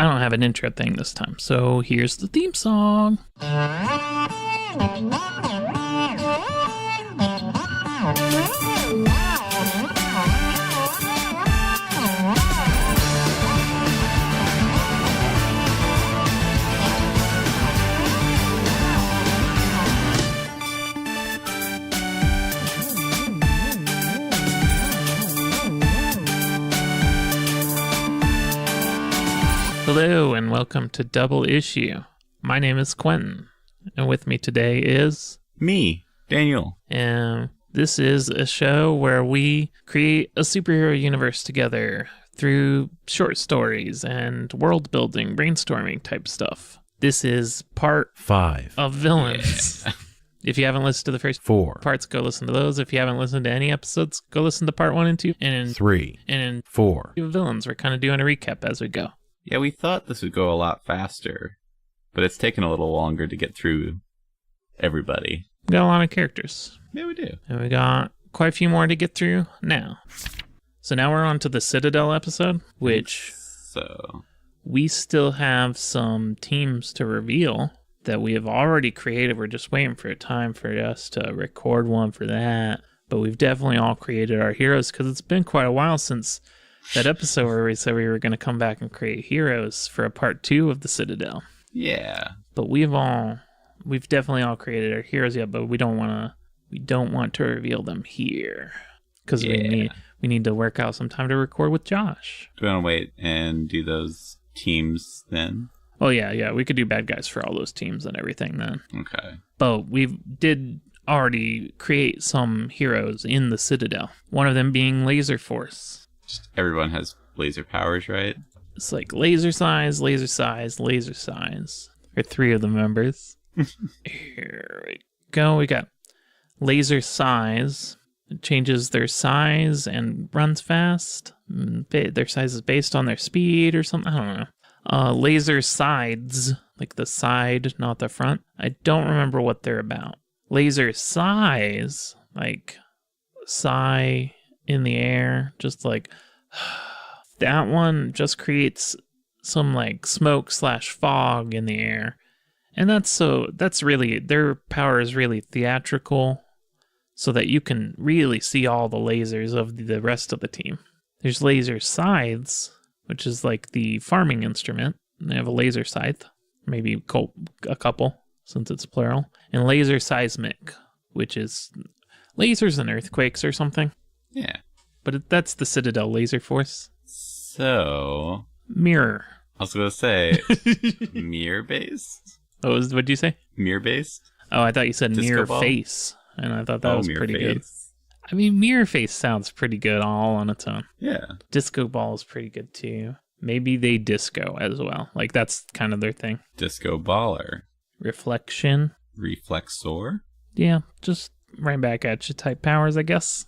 I don't have an intro thing this time, so here's the theme song. Hello and welcome to Double Issue. My name is Quentin, and with me today is... me, Daniel. And this is a show where we create a superhero universe together through short stories and world building, brainstorming type stuff. This is part 5 of Villains. Yeah. If you haven't listened to the first 4 parts, go listen to those. If you haven't listened to any episodes, go listen to part 1 and 2. And 3 and 4 Villains, we're kind of doing a recap as we go. Yeah, we thought this would go a lot faster, but it's taken a little longer to get through everybody. We got a lot of characters. Yeah, we do. And we got quite a few more to get through now. So now we're on to the Citadel episode, which we still have some teams to reveal that we have already created. We're just waiting for a time for us to record one for that. But we've definitely all created our heroes because it's been quite a while since that episode where we said we were going to come back and create heroes for a part 2 of the Citadel. Yeah. But we've definitely all created our heroes yet, but we don't want to reveal them here because we need to work out some time to record with Josh. Do we want to wait and do those teams then? Oh yeah, we could do bad guys for all those teams and everything then. Okay. But we did already create some heroes in the Citadel. One of them being Laser Force. Just everyone has laser powers, right? It's like laser size, laser size, laser size. There are 3 of the members. Here we go. We got laser size. It changes their size and runs fast. Their size is based on their speed or something. I don't know. Laser sides, like the side, not the front. I don't remember what they're about. Laser size, like sigh in the air, just like that one just creates some like smoke / fog in the air. And that's really, their power is really theatrical so that you can really see all the lasers of the rest of the team. There's laser scythes, which is like the farming instrument. They have a laser scythe, maybe a couple since it's plural. And laser seismic, which is lasers and earthquakes or something. Yeah. But that's the Citadel Laser Force. So... mirror. I was going to say, mirror-based? Oh, what'd you say? Mirror-based? Oh, I thought you said Disco mirror ball? face. And I thought that was pretty good. Face. I mean, mirror face sounds pretty good all on its own. Yeah. Disco ball is pretty good too. Maybe they disco as well. Like that's kind of their thing. Disco baller. Reflection. Reflexor? Yeah, just right back at you type powers, I guess.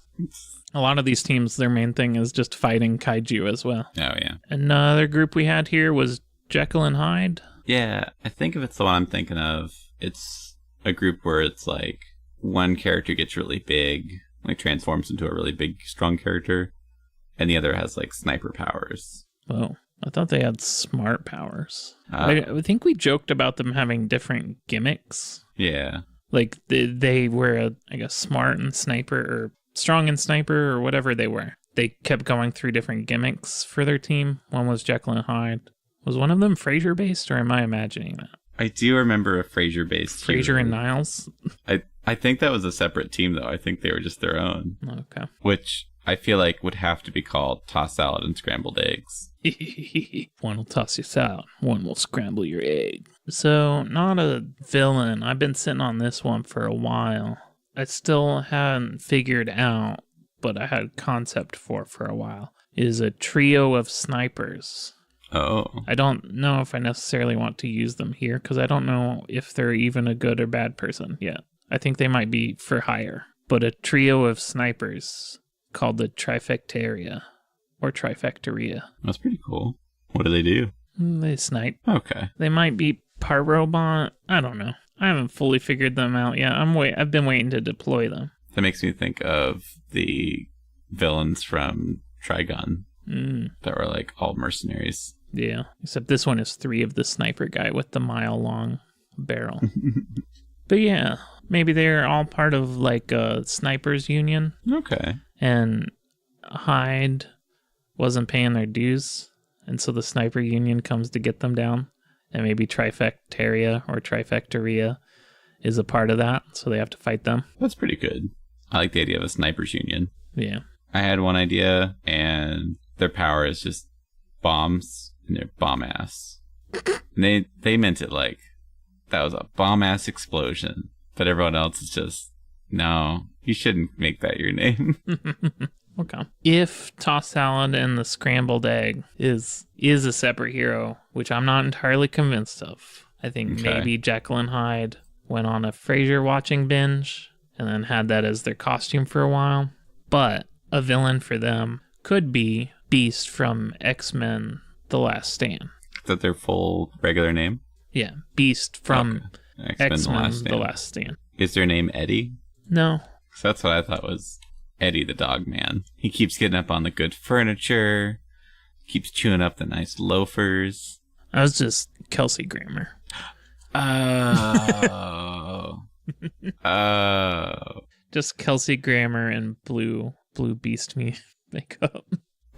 A lot of these teams, their main thing is just fighting kaiju as well. Oh, yeah. Another group we had here was Jekyll and Hyde. Yeah, I think if it's the one I'm thinking of, it's a group where it's like one character gets really big, like transforms into a really big, strong character, and the other has like sniper powers. Oh, I thought they had smart powers. I think we joked about them having different gimmicks. Yeah. Like they were, I guess, smart and sniper or strong and sniper or whatever they were. They kept going through different gimmicks for their team. One was Jekyll and Hyde. Was one of them Frasier based, or am I imagining that? I do remember a Frasier based. Frasier and Niles. I think that was a separate team though. I think they were just their own. Okay. Which I feel like would have to be called tossed salad and scrambled eggs. One will toss your salad, one will scramble your egg. So, not a villain. I've been sitting on this one for a while. I still haven't figured out, but I had concept for a while, is a trio of snipers. Oh. I don't know if I necessarily want to use them here, because I don't know if they're even a good or bad person yet. I think they might be for hire. But a trio of snipers called the Trifectaria, or Trifectaria. That's pretty cool. What do they do? They snipe. Okay. They might be part robot. I don't know. I haven't fully figured them out yet. I've been waiting to deploy them. That makes me think of the villains from Trigon that were like all mercenaries. Yeah, except this one is 3 of the sniper guy with the mile-long barrel. But yeah, maybe they're all part of like a snipers union. Okay. And Hyde wasn't paying their dues, and so the sniper union comes to get them down. And maybe Trifectaria or Trifectaria is a part of that, so they have to fight them. That's pretty good. I like the idea of a snipers union. Yeah. I had one idea, and their power is just bombs, and they're bomb ass. And they meant it like that was a bomb ass explosion, but everyone else is just, no, you shouldn't make that your name. Okay. If Tossed Salad and the Scrambled Egg is a separate hero, which I'm not entirely convinced of, I think maybe Jekyll and Hyde went on a Frasier watching binge and then had that as their costume for a while. But a villain for them could be Beast from X-Men The Last Stand. Is that their full regular name? Yeah, Beast from X-Men The Last Stand. Is their name Eddie? No. So that's what I thought was Eddie the Dog Man. He keeps getting up on the good furniture, keeps chewing up the nice loafers. I was just Kelsey Grammer. Oh. Oh. Just Kelsey Grammer and blue Beast makeup.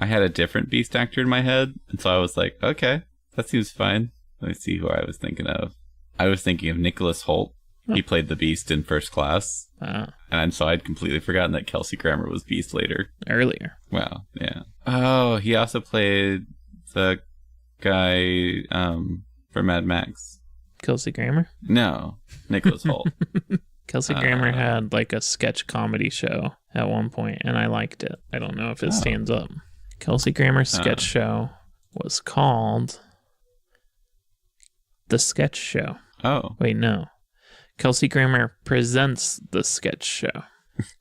I had a different Beast actor in my head, and so I was like, okay, that seems fine. Let me see who I was thinking of. I was thinking of Nicholas Hoult. He played the Beast in First Class. And so I'd completely forgotten that Kelsey Grammer was Beast later. Earlier. Wow, yeah. Oh, he also played the guy for Mad Max. Kelsey Grammer? No, Nicholas Hoult. Kelsey Grammer had like a sketch comedy show at one point, and I liked it. I don't know if it stands up. Kelsey Grammer's sketch show was called The Sketch Show. Oh. Wait, no. Kelsey Grammer presents The Sketch Show.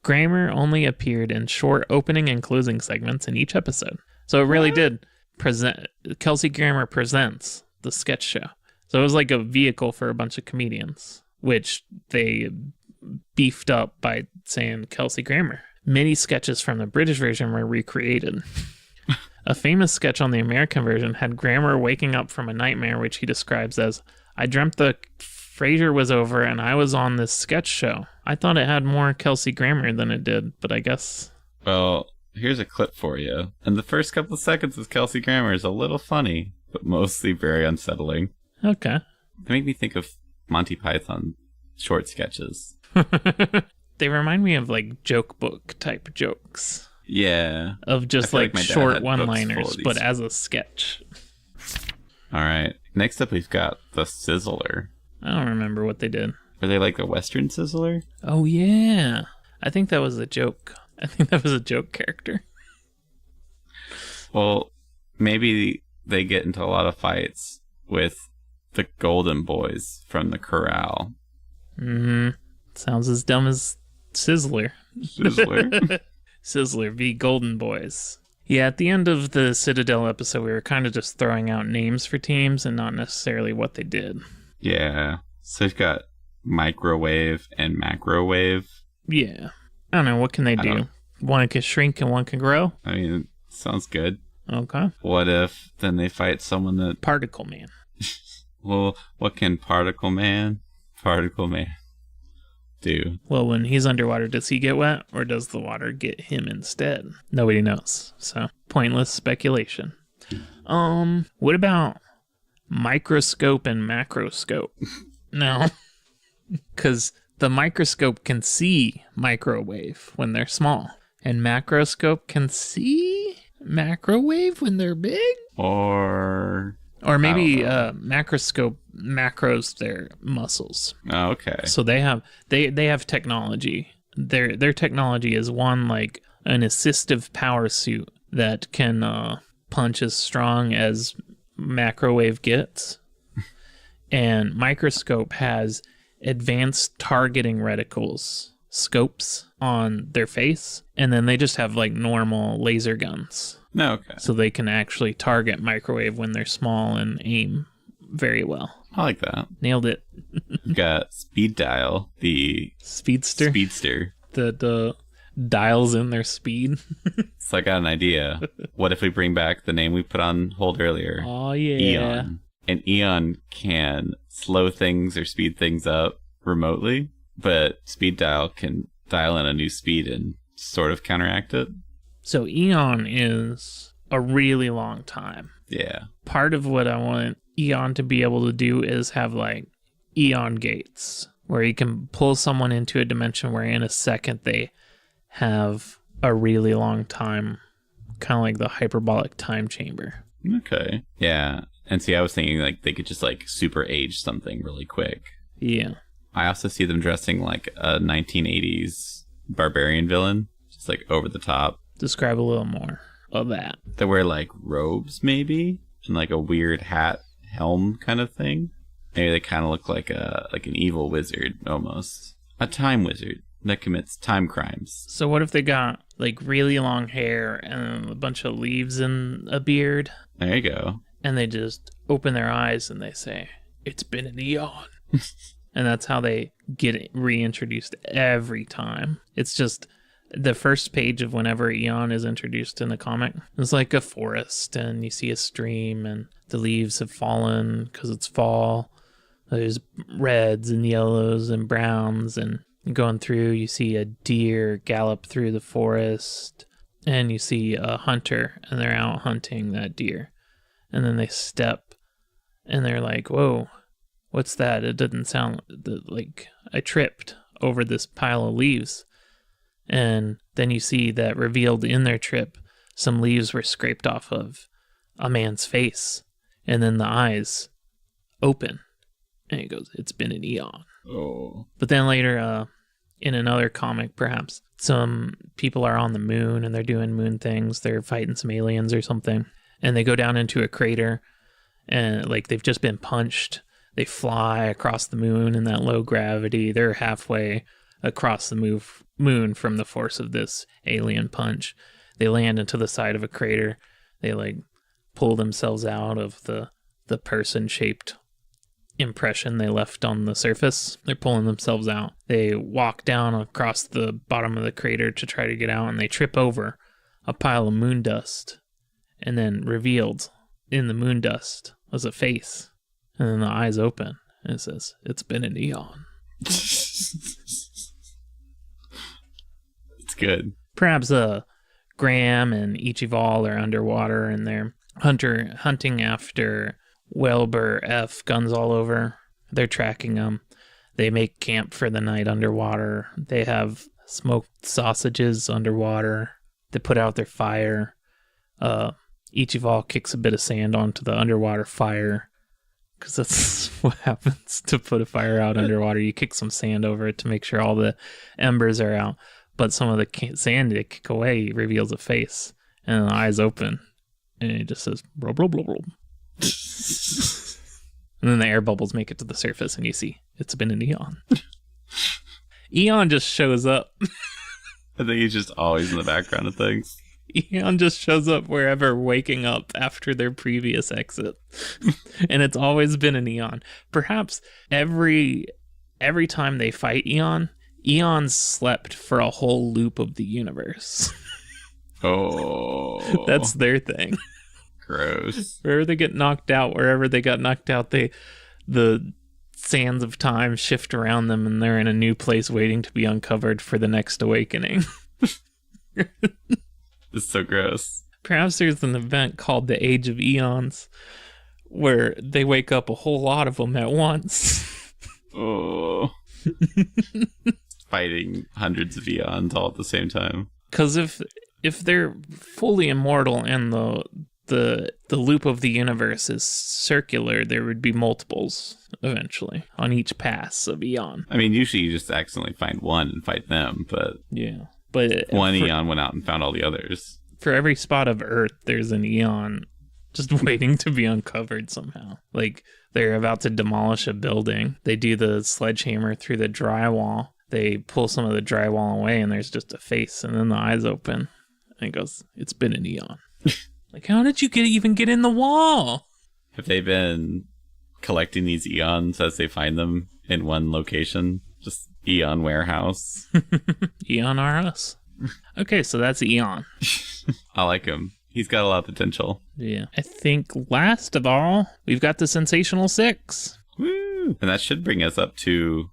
Grammer only appeared in short opening and closing segments in each episode. So it really did present. Kelsey Grammer presents The Sketch Show. So it was like a vehicle for a bunch of comedians, which they beefed up by saying Kelsey Grammer. Many sketches from the British version were recreated. A famous sketch on the American version had Grammer waking up from a nightmare, which he describes as, I dreamt the Frasier was over and I was on this sketch show. I thought it had more Kelsey Grammer than it did, but I guess... Well, here's a clip for you. And the first couple of seconds of Kelsey Grammer is a little funny, but mostly very unsettling. Okay. They make me think of Monty Python short sketches. They remind me of like joke book type jokes. Yeah. Of just like short one-liners, but as a sketch. All right. Next up, we've got the Sizzler. I don't remember what they did. Are they like a Western Sizzler? Oh, yeah. I think that was a joke. I think that was a joke character. Well, maybe they get into a lot of fights with the Golden Boys from the Corral. Mm-hmm. Sounds as dumb as Sizzler. Sizzler? Sizzler v. Golden Boys. Yeah, at the end of the Citadel episode, we were kind of just throwing out names for teams and not necessarily what they did. Yeah. So you've got Microwave and Macrowave. Yeah. I don't know. What can they do? One can shrink and one can grow? I mean, sounds good. Okay. What if then they fight someone that... Particle Man. Well, what can Particle Man do? Well, when he's underwater, does he get wet or does the water get him instead? Nobody knows. So, pointless speculation. What about microscope and macroscope? No. Because the microscope can see microwave when they're small. And macroscope can see macrowave when they're big? Or maybe macroscope macros their muscles. Oh, okay. So they have technology. Their technology is one like an assistive power suit that can punch as strong as macrowave gets. And microscope has advanced targeting reticles, scopes on their face, and then they just have like normal laser guns. No, okay. So they can actually target microwave when they're small and aim very well. I like that. Nailed it. We've got Speed Dial, the Speedster. Speedster. The dials in their speed. So I got an idea. What if we bring back the name we put on hold earlier? Oh, yeah. Eon. And Eon can slow things or speed things up remotely, but Speed Dial can dial in a new speed and sort of counteract it. So Eon is a really long time. Yeah. Part of what I want Eon to be able to do is have like Eon gates, where you can pull someone into a dimension where in a second they have a really long time, kind of like the hyperbolic time chamber. Okay. Yeah. And see, I was thinking like they could just like super age something really quick. Yeah. I also see them dressing like a 1980s barbarian villain, just like over the top. Describe a little more of that. They wear like robes maybe and like a weird hat helm kind of thing. Maybe they kind of look like an evil wizard almost. A time wizard that commits time crimes. So what if they got like really long hair and a bunch of leaves and a beard? There you go. And they just open their eyes and they say, "It's been an eon." And that's how they get reintroduced every time. It's just the first page of whenever Eon is introduced in the comic. It's like a forest and you see a stream and the leaves have fallen because it's fall. There's reds and yellows and browns, and going through you see a deer gallop through the forest, and you see a hunter and they're out hunting that deer. And then they step and they're like, "Whoa, what's that? It didn't sound like I tripped over this pile of leaves." And then you see that revealed in their trip, some leaves were scraped off of a man's face. And then the eyes open. And he goes, "It's been an eon." Oh. But then later, in another comic, perhaps, some people are on the moon and they're doing moon things. They're fighting some aliens or something. And they go down into a crater and like they've just been punched. They fly across the moon in that low gravity. They're halfway across the moon from the force of this alien punch. They land into the side of a crater. They like pull themselves out of the person-shaped impression they left on the surface. They're pulling themselves out. They walk down across the bottom of the crater to try to get out, and they trip over a pile of moon dust. And then revealed in the moon dust was a face. And then the eyes open and it says, "It's been an eon." It's good. Perhaps Graham and Ichival are underwater and they're hunting after Welber F. Guns all over. They're tracking them. They make camp for the night underwater. They have smoked sausages underwater. They put out their fire. Ichival kicks a bit of sand onto the underwater fire, because that's what happens to put a fire out underwater. You kick some sand over it to make sure all the embers are out. But some of the sand they kick away reveals a face, and the eyes open, and it just says, "Blah, blah, blah, blah." And then the air bubbles make it to the surface, and you see, it's been an eon. Eon just shows up. I think he's just always in the background of things. Eon just shows up wherever waking up after their previous exit. And it's always been an Eon. Perhaps every time they fight Eon, Eon slept for a whole loop of the universe. Oh. That's their thing. Gross. Wherever they got knocked out, the sands of time shift around them and they're in a new place waiting to be uncovered for the next awakening. It's so gross. Perhaps there's an event called the Age of Eons where they wake up a whole lot of them at once. Oh. Fighting hundreds of eons all at the same time. Because if they're fully immortal and the loop of the universe is circular, there would be multiples eventually on each pass of Eon. I mean, usually you just accidentally find one and fight them, but yeah. But one Eon went out and found all the others. For every spot of Earth, there's an Eon just waiting to be uncovered somehow. Like, they're about to demolish a building. They do the sledgehammer through the drywall. They pull some of the drywall away, and there's just a face, and then the eyes open. And it goes, "It's been an Eon." Like, how did you even get in the wall? Have they been collecting these Eons as they find them in one location? Just Eon warehouse. Eon R Us. Okay, so that's Eon. I like him. He's got a lot of potential. Yeah. I think last of all, we've got the Sensational Six. Woo! And that should bring us up to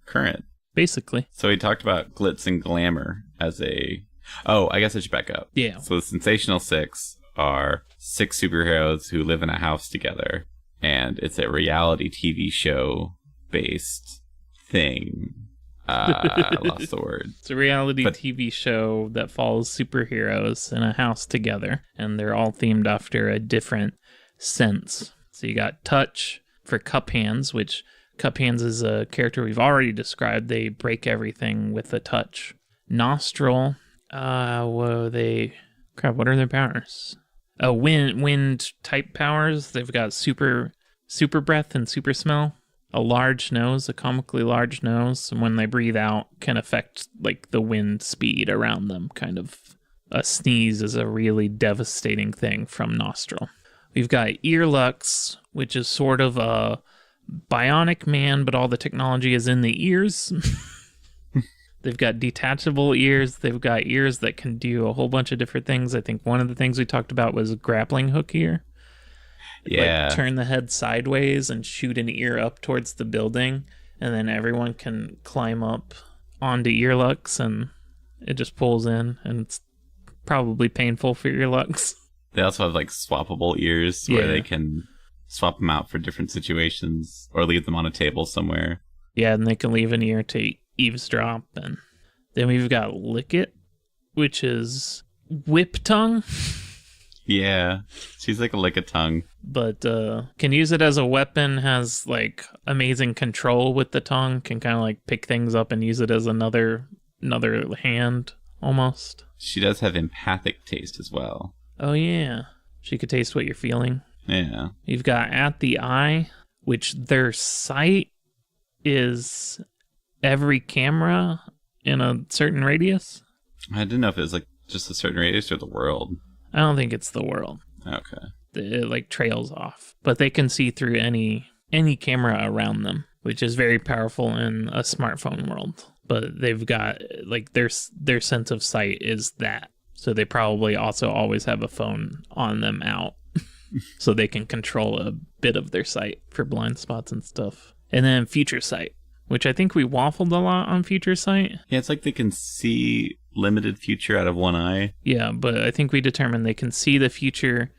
current. Basically. So we talked about glitz and glamour as a... Oh, I guess I should back up. Yeah. So the Sensational Six are 6 superheroes who live in a house together. And it's a reality TV show based thing. I lost the word. It's a reality TV show that follows superheroes in a house together, and they're all themed after a different sense. So you got Touch for Cup Hands, which Cup Hands is a character we've already described. They break everything with a touch. Nostril, what are their powers? Wind type powers. They've got super breath and super smell. A large nose, a comically large nose, and when they breathe out, can affect like the wind speed around them. Kind of a sneeze is a really devastating thing from Nostril. We've got Earlux, which is sort of a bionic man, but all the technology is in the ears. They've got detachable ears. They've got ears that can do a whole bunch of different things. I think one of the things we talked about was a grappling hook ear. Yeah. Like turn the head sideways and shoot an ear up towards the building, and then everyone can climb up onto Earlux, and it just pulls in, and it's probably painful for Earlux. They also have like swappable ears where they can swap them out for different situations or leave them on a table somewhere. Yeah, and they can leave an ear to eavesdrop. And then we've got Lick It, which is whip tongue. Yeah, she's like a lick-a-tongue. But can use it as a weapon, has like amazing control with the tongue, can kind of like pick things up and use it as another hand, almost. She does have empathic taste as well. Oh yeah, she could taste what you're feeling. Yeah. You've got At the Eye, which their sight is every camera in a certain radius. I didn't know if it was like just a certain radius or the world. I don't think it's the world. Okay. It like trails off, but they can see through any camera around them, which is very powerful in a smartphone world. But they've got like their sense of sight is that, so they probably also always have a phone on them out, so they can control a bit of their sight for blind spots and stuff. And then future sight, which I think we waffled a lot on future sight. Yeah, it's like they can see limited future out of one eye. Yeah, but I think we determined they can see the future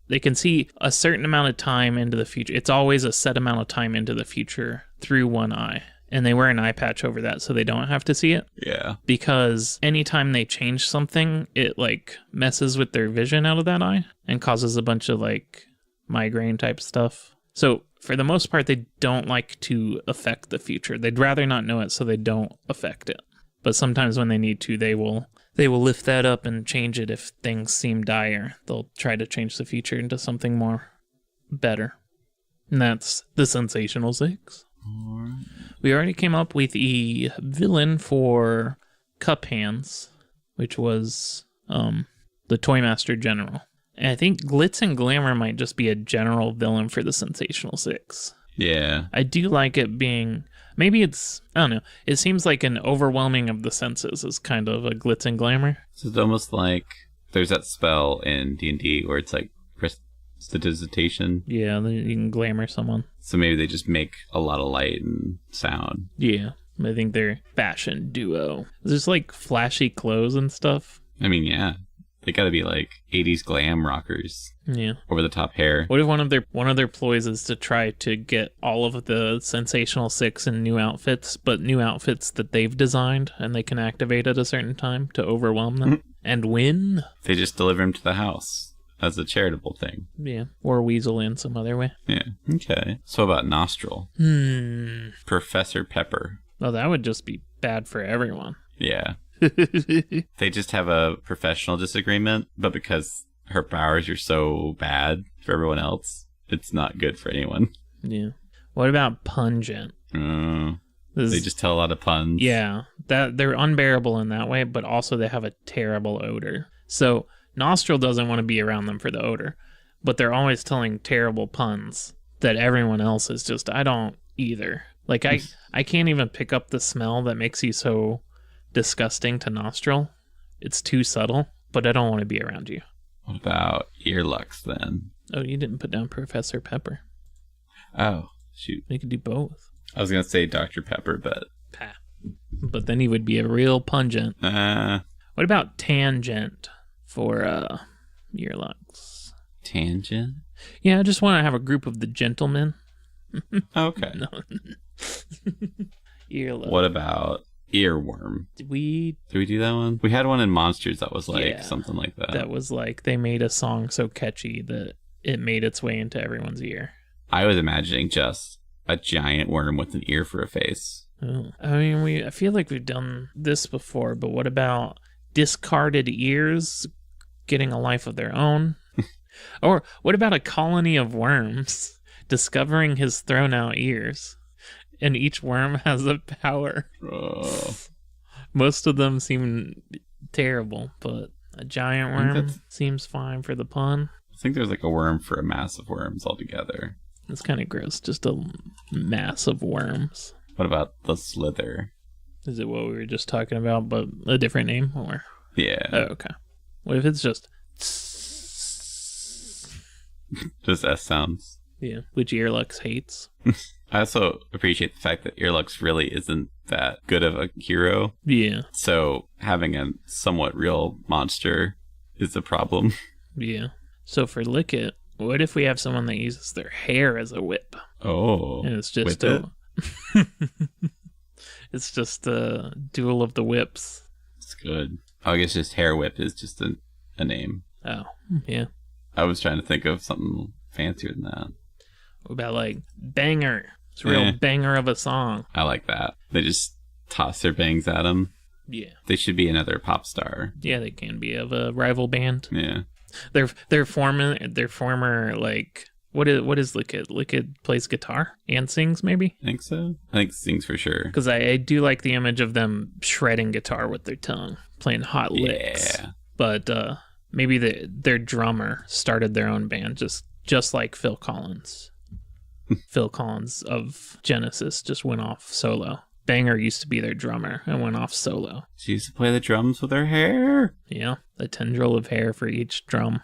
they can see a certain amount of time into the future. It's always a set amount of time into the future through one eye. And they wear an eye patch over that so they don't have to see it. Yeah. Because anytime they change something, it like messes with their vision out of that eye and causes a bunch of like migraine type stuff. So for the most part, they don't like to affect the future. They'd rather not know it so they don't affect it. But sometimes when they need to, they will lift that up and change it if things seem dire. They'll try to change the future into something more better. And that's the Sensational Six. Right. We already came up with a villain for Cup Hands, which was the Toymaster General. And I think Glitz and Glamour might just be a general villain for the Sensational Six. Yeah. I do like it being... Maybe it's... I don't know. It seems like an overwhelming of the senses is kind of a Glitz and Glamour. So it's almost like there's that spell in D&D where it's like prestidigitation. Yeah, you can glamour someone. So maybe they just make a lot of light and sound. Yeah, I think they're fashion duo. There's like flashy clothes and stuff. I mean, yeah. They gotta be like 80s glam rockers. Yeah. Over the top hair. What if one of their ploys is to try to get all of the Sensational Six in new outfits, but new outfits that they've designed and they can activate at a certain time to overwhelm them and win? They just deliver them to the house as a charitable thing. Yeah. Or weasel in some other way. Yeah. Okay. So about Nostril? Professor Pepper. Oh, that would just be bad for everyone. Yeah. They just have a professional disagreement, but because her powers are so bad for everyone else, it's not good for anyone. Yeah. What about Pungent? They just tell a lot of puns. Yeah, that they're unbearable in that way, but also they have a terrible odor. So Nostril doesn't want to be around them for the odor, but they're always telling terrible puns that everyone else is just, I don't either. Like I can't even pick up the smell that makes you so disgusting to Nostril. it's too subtle, but I don't want to be around you. What about earlux then? Oh, you didn't put down Professor Pepper. Oh, shoot. You could do both. I was going to say Dr. Pepper, but... But then he would be a real pungent. What about tangent for earlux? Tangent? Yeah, I just want to have a group of the gentlemen. Okay. No. Earlux. What about earworm? Did we do that one? We had one in Monsters that was like something like that. That was like they made a song so catchy that it made its way into everyone's ear. I was imagining just a giant worm with an ear for a face. Oh. I mean, I feel like we've done this before, but what about discarded ears getting a life of their own? Or what about a colony of worms discovering his thrown out ears? And each worm has a power. Most of them seem terrible, but a giant worm seems fine for the pun. I think there's like a worm for a mass of worms altogether. It's kind of gross, just a mass of worms. What about the slither? Is it what we were just talking about, but a different name? Or yeah. Oh, okay. What if it's just just S sounds? Yeah, which earlux hates. I also appreciate the fact that earlux really isn't that good of a hero. Yeah. So having a somewhat real monster is a problem. Yeah. So for Lick It, what if we have someone that uses their hair as a whip? Oh. And it's just it's just a duel of the whips. It's good. Oh, I guess just hair whip is just a name. Oh, yeah. I was trying to think of something fancier than that. What about like banger? It's a real banger of a song. I like that. They just toss their bangs at them. Yeah. They should be another pop star. Yeah, they can be of a rival band. Yeah. Their former like what is Lick It? Lick It plays guitar and sings, maybe? I think so. I think sings for sure. Because I do like the image of them shredding guitar with their tongue, playing hot licks. Yeah. But maybe their drummer started their own band, just like Phil Collins. Phil Collins of Genesis just went off solo. Banger used to be their drummer and went off solo. She used to play the drums with her hair. Yeah, a tendril of hair for each drum.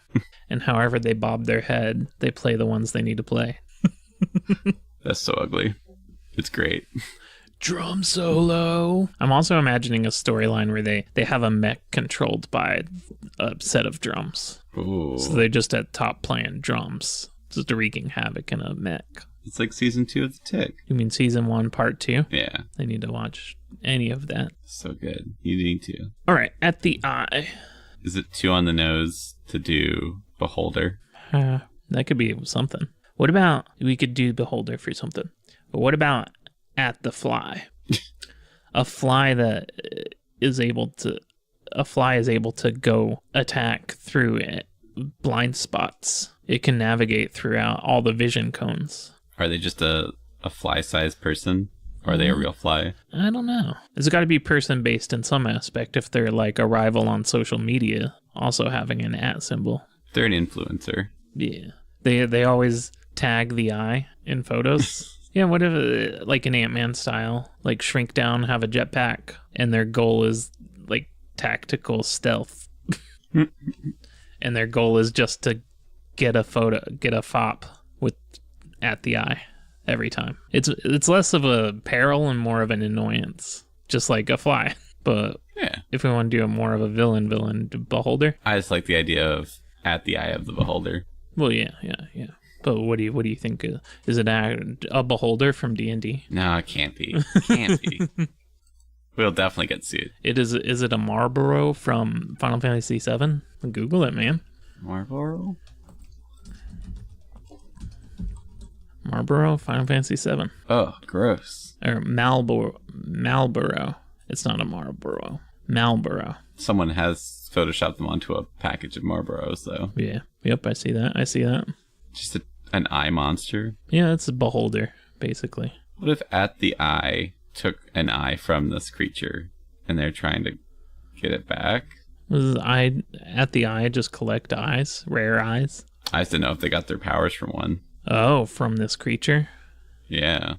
And however they bob their head, they play the ones they need to play. That's so ugly. It's great. Drum solo. I'm also imagining a storyline where they have a mech controlled by a set of drums. Ooh. So they're just at top playing drums, just wreaking havoc in a mech. It's like season 2 of The Tick. You mean season 1, part 2? Yeah. I need to watch any of that. So good. You need to. All right, at the eye. Is it too on the nose to do Beholder? That could be something. What about we could do Beholder for something? But what about at the fly? A fly is able to go attack through blind spots. It can navigate throughout all the vision cones. Are they just a fly-sized person? Or are they a real fly? I don't know. It's got to be person-based in some aspect if they're like a rival on social media, also having an @ symbol. They're an influencer. Yeah. They always tag the eye in photos. Yeah, what if, like an Ant-Man style, like shrink down, have a jetpack, and their goal is like tactical stealth. And their goal is just to get a fop with at the eye every time. It's less of a peril and more of an annoyance, just like a fly. But yeah, if we want to do more of a villain Beholder, I just like the idea of at the eye of the Beholder. Well, yeah. But what do you think? Is it a Beholder from D&D? No, it can't be. Can't be. We'll definitely get sued. Is it a Marlboro from Final Fantasy VII? Google it, man. Marlboro, Final Fantasy VII. Oh, gross. Or Marlboro. It's not a Marlboro. Marlboro. Someone has photoshopped them onto a package of Marlboros, though. Yeah. Yep, I see that. Just an eye monster? Yeah, it's a Beholder, basically. What if at the eye took an eye from this creature and they're trying to get it back? Was at the eye just collect eyes? Rare eyes? I just didn't know if they got their powers from one. Oh, from this creature? Yeah.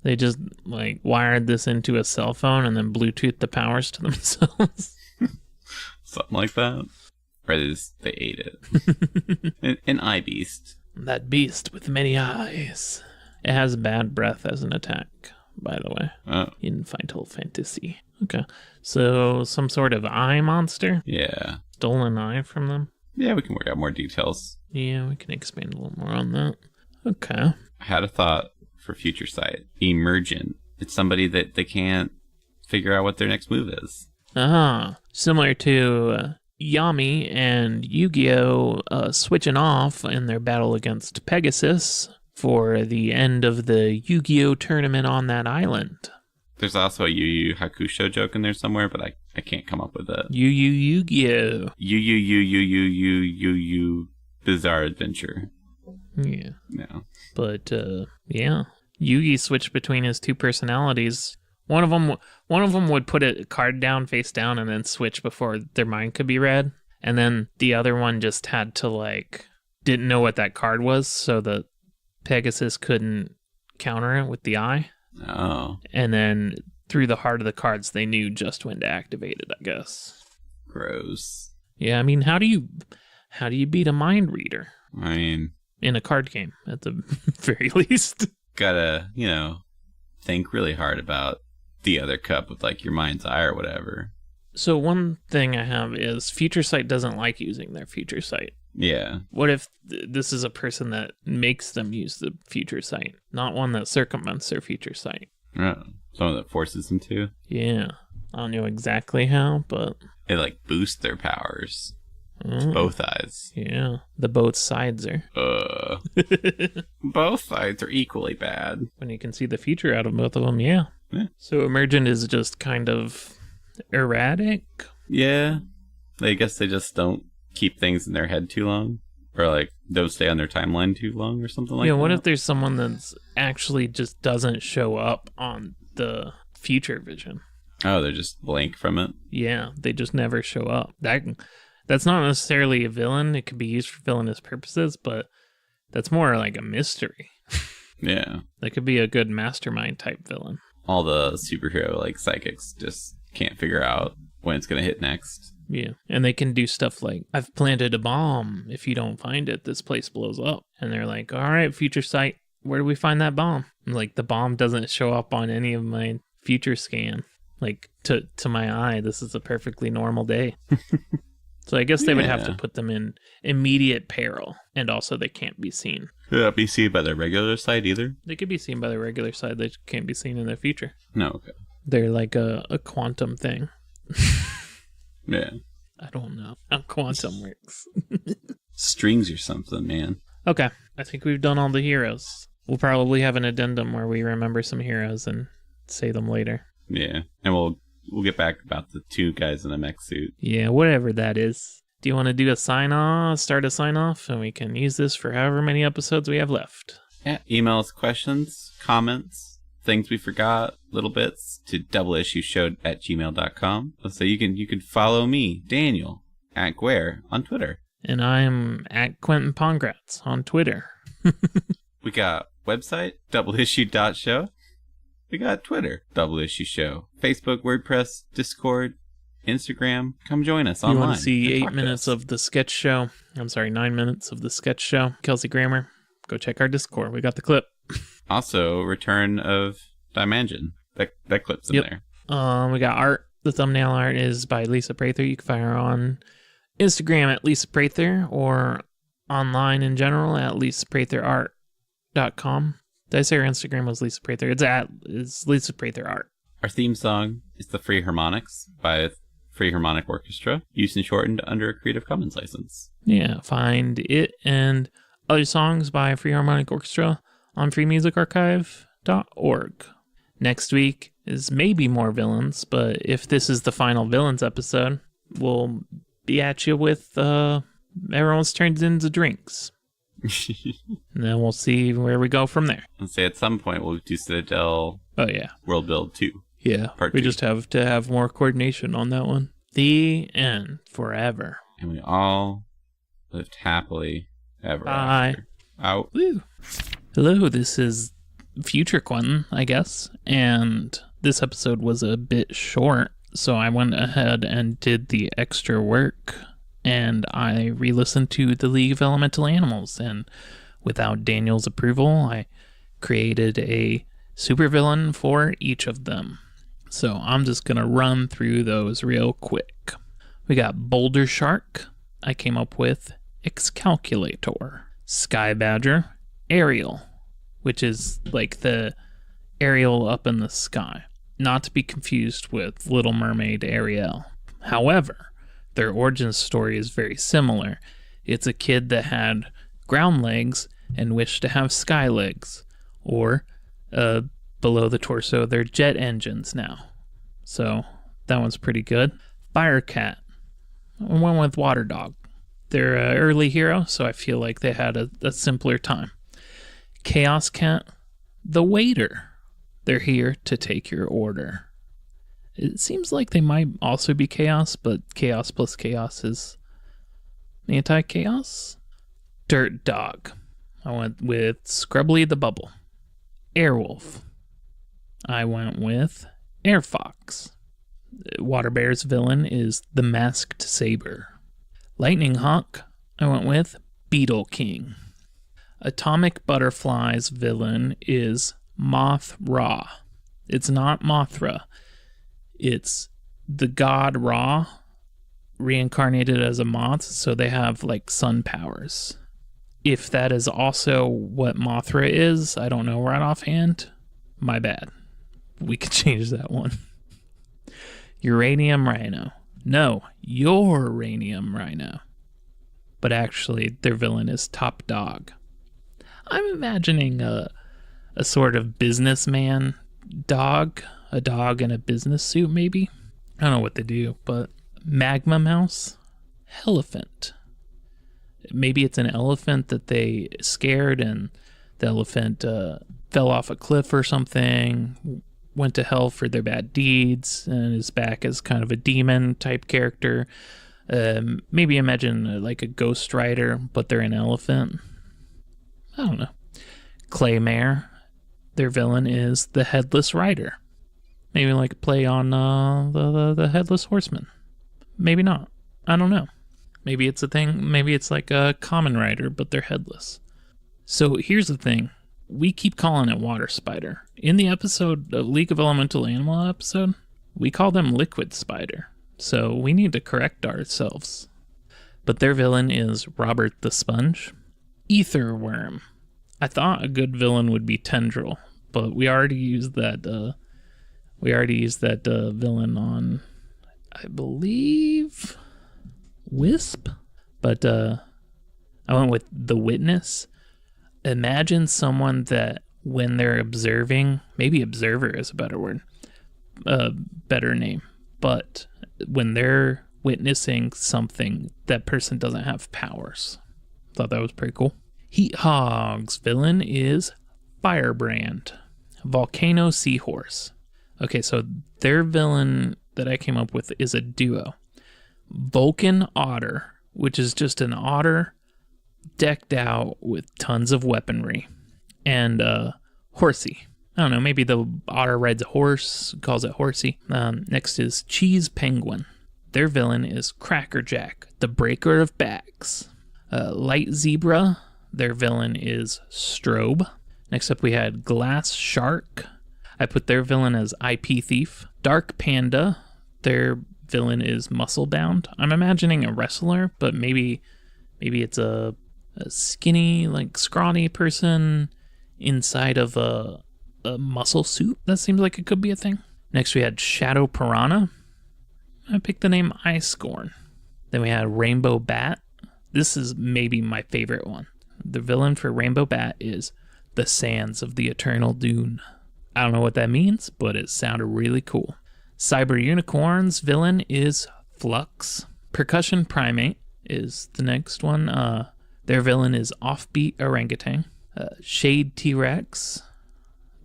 They just like wired this into a cell phone and then Bluetooth the powers to themselves. Something like that. Or they ate it. An eye beast. That beast with many eyes. It has bad breath as an attack, by the way. Oh. In Final Fantasy. Okay. So, some sort of eye monster? Yeah. Stolen eye from them? Yeah, we can work out more details. Yeah, we can expand a little more on that. Okay. I had a thought for future sight. Emergent. It's somebody that they can't figure out what their next move is. Similar to Yami and Yu-Gi-Oh! Switching off in their battle against Pegasus for the end of the Yu-Gi-Oh! Tournament on that island. There's also a Yu Yu Hakusho joke in there somewhere, but I can't come up with it. Yu-Gi-Oh! Yu Bizarre Adventure. Yeah. No. But, yeah. Yugi switched between his two personalities. One of them would put a card down, face down, and then switch before their mind could be read. And then the other one just had to, didn't know what that card was, so the Pegasus couldn't counter it with the eye. Oh. And then through the heart of the cards, they knew just when to activate it, I guess. Gross. Yeah, I mean, how do you beat a mind reader? I mean, in a card game, at the very least. Gotta, think really hard about the other cup with your mind's eye or whatever. So one thing I have is Future Sight doesn't like using their Future Sight. Yeah. What if this is a person that makes them use the Future Sight, not one that circumvents their Future Sight? Oh, someone that forces them to? Yeah. I don't know exactly how, but... It, boosts their powers. Both eyes. Yeah. The both sides are. Both sides are equally bad. When you can see the future out of both of them, yeah. So Emergent is just kind of erratic? Yeah. I guess they just don't keep things in their head too long. Or, don't stay on their timeline too long or something like that. Yeah, what if there's someone that's actually just doesn't show up on the future vision? Oh, they're just blank from it? Yeah, they just never show up. That's not necessarily a villain. It could be used for villainous purposes, but that's more like a mystery. Yeah. That could be a good mastermind type villain. All the superhero psychics just can't figure out when it's going to hit next. Yeah. And they can do stuff like, I've planted a bomb. If you don't find it, this place blows up. And they're like, all right, Future Sight, where do we find that bomb? And the bomb doesn't show up on any of my future scan. To my eye, this is a perfectly normal day. So I guess they would have to put them in immediate peril, and also they can't be seen. Could that be seen by their regular side either? They could be seen by the regular side. They can't be seen in their future. No, okay. They're like a quantum thing. Yeah. I don't know how quantum works. Strings or something, man. Okay, I think we've done all the heroes. We'll probably have an addendum where we remember some heroes and say them later. Yeah, and we'll get back about the two guys in a mech suit. Yeah, whatever that is. Do you want to do a start a sign-off, and we can use this for however many episodes we have left? Yeah, email us questions, comments, things we forgot, little bits, to doubleissueshow@gmail.com. So you can follow me, Daniel, at Guare on Twitter. And I'm at Quentin Pongratz on Twitter. We got website, doubleissue.show. We got Twitter, Double Issue Show. Facebook, WordPress, Discord, Instagram. Come join us online. You want to see 8 minutes of the sketch show? I'm sorry, 9 minutes of the sketch show. Kelsey Grammer. Go check our Discord. We got the clip. Also, return of Dimension. That clip's in there. We got art. The thumbnail art is by Lisa Prather. You can find her on Instagram at Lisa Prather or online in general at lisapratherart.com. Did I say her Instagram was Lisa Prather? It's Lisa Prather Art. Our theme song is the Freeharmonics by Freeharmonic Orchestra, used and shortened under a Creative Commons license. Yeah, find it and other songs by Freeharmonic Orchestra on freemusicarchive.org. Next week is maybe more villains, but if this is the final villains episode, we'll be at you with everyone's turned into drinks. And then we'll see where we go from there. Let's say at some point we'll do Citadel. Oh, yeah. Worldbuild 2. Yeah. Part we 2. just have to have more coordination on that one. The end. Forever. And we all lived happily ever Bye. after. Out. Woo. Hello, this is Future Quentin, I guess. And this episode was a bit short. So I went ahead and did the extra work, and I re-listened to the League of Elemental Animals, and without Daniel's approval, I created a supervillain for each of them. So I'm just going to run through those real quick. We got Boulder Shark. I came up with Excalculator. Sky Badger, Ariel, which is like the Ariel up in the sky. Not to be confused with Little Mermaid Ariel. However, their origin story is very similar. It's a kid that had ground legs and wished to have sky legs. Or below the torso, they're jet engines now. So that one's pretty good. Firecat. I went with Water Dog. They're an early hero, so I feel like they had a simpler time. Chaos Cat. The Waiter. They're here to take your order. It seems like they might also be chaos, but chaos plus chaos is anti-chaos. Dirt Dog. I went with Scrubbly the Bubble. Airwolf. I went with Air Fox. Water Bear's villain is the Masked Saber. Lightning Hawk. I went with Beetle King. Atomic Butterfly's villain is Moth Ra. It's not Mothra. It's the god Ra reincarnated as a moth, so they have like sun powers. If that is also what Mothra is, I don't know right offhand. My bad. We could change that one. Uranium Rhino. No, Uranium Rhino. But actually, their villain is Top Dog. I'm imagining a sort of businessman dog. A dog in a business suit, maybe? I don't know what they do, but Magma Mouse. Elephant. Maybe it's an elephant that they scared and the elephant fell off a cliff or something, went to hell for their bad deeds, and is back as kind of a demon type character. Maybe imagine like a Ghost Rider, but they're an elephant. I don't know. Claymare. Their villain is the Headless Rider. Maybe like a play on the Headless Horseman. Maybe not. I don't know. Maybe it's a thing. Maybe it's like a Common Rider, but they're headless. So here's the thing. We keep calling it Water Spider. In the episode, League of Elemental Animal episode, we call them Liquid Spider. So we need to correct ourselves. But their villain is Robert the Sponge. Ether Worm. I thought a good villain would be Tendril, but we already used that villain on, I believe, Wisp. But I went with the Witness. Imagine someone that when they're observing, maybe observer is a better word, better name, but when they're witnessing something, that person doesn't have powers. Thought that was pretty cool. Heat Hog's villain is Firebrand. Volcano Seahorse. Okay, so their villain that I came up with is a duo. Vulcan Otter, which is just an otter decked out with tons of weaponry. And Horsey. I don't know, maybe the otter rides a horse, calls it Horsey. Next is Cheese Penguin. Their villain is Crackerjack, the breaker of backs. Light Zebra. Their villain is Strobe. Next up we had Glass Shark. I put their villain as IP Thief. Dark Panda. Their villain is Musclebound. I'm imagining a wrestler, but maybe it's a skinny, like scrawny person inside of a muscle suit. That seems like it could be a thing. Next we had Shadow Piranha. I picked the name Ice-Scorn. Then we had Rainbow Bat. This is maybe my favorite one. The villain for Rainbow Bat is the Sands of the Eternal Dune. I don't know what that means, but it sounded really cool. Cyber Unicorn's villain is Flux. Percussion Primate is the next one. Their villain is Offbeat Orangutan. Shade T-Rex.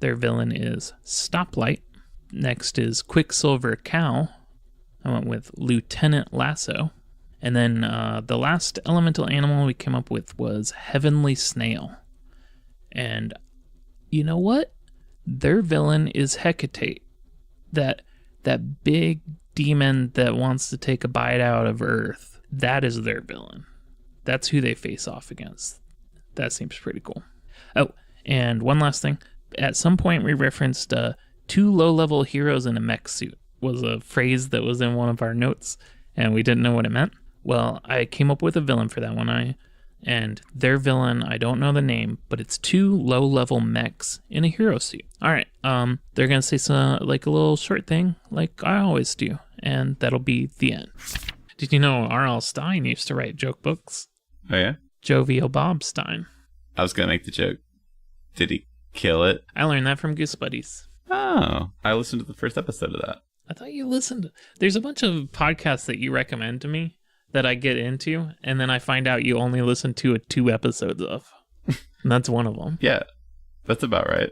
Their villain is Stoplight. Next is Quicksilver Cow. I went with Lieutenant Lasso. And then the last elemental animal we came up with was Heavenly Snail. And you know what? Their villain is Hecate. That big demon that wants to take a bite out of Earth. That is their villain. That's who they face off against. That seems pretty cool. Oh, and one last thing. At some point, we referenced 2 low-level heroes in a mech suit was a phrase that was in one of our notes, and we didn't know what it meant. Well, I came up with a villain for that one. And their villain, I don't know the name, but it's 2 low-level mechs in a hero suit. All right, they're gonna say some like a little short thing, like I always do, and that'll be the end. Did you know R.L. Stine used to write joke books? Oh yeah, Jovial Bob Stein. I was gonna make the joke. Did he kill it? I learned that from Goose Buddies. Oh, I listened to the first episode of that. I thought you listened. There's a bunch of podcasts that you recommend to me that I get into, and then I find out you only listen to 2 episodes of. And that's one of them. Yeah, that's about right.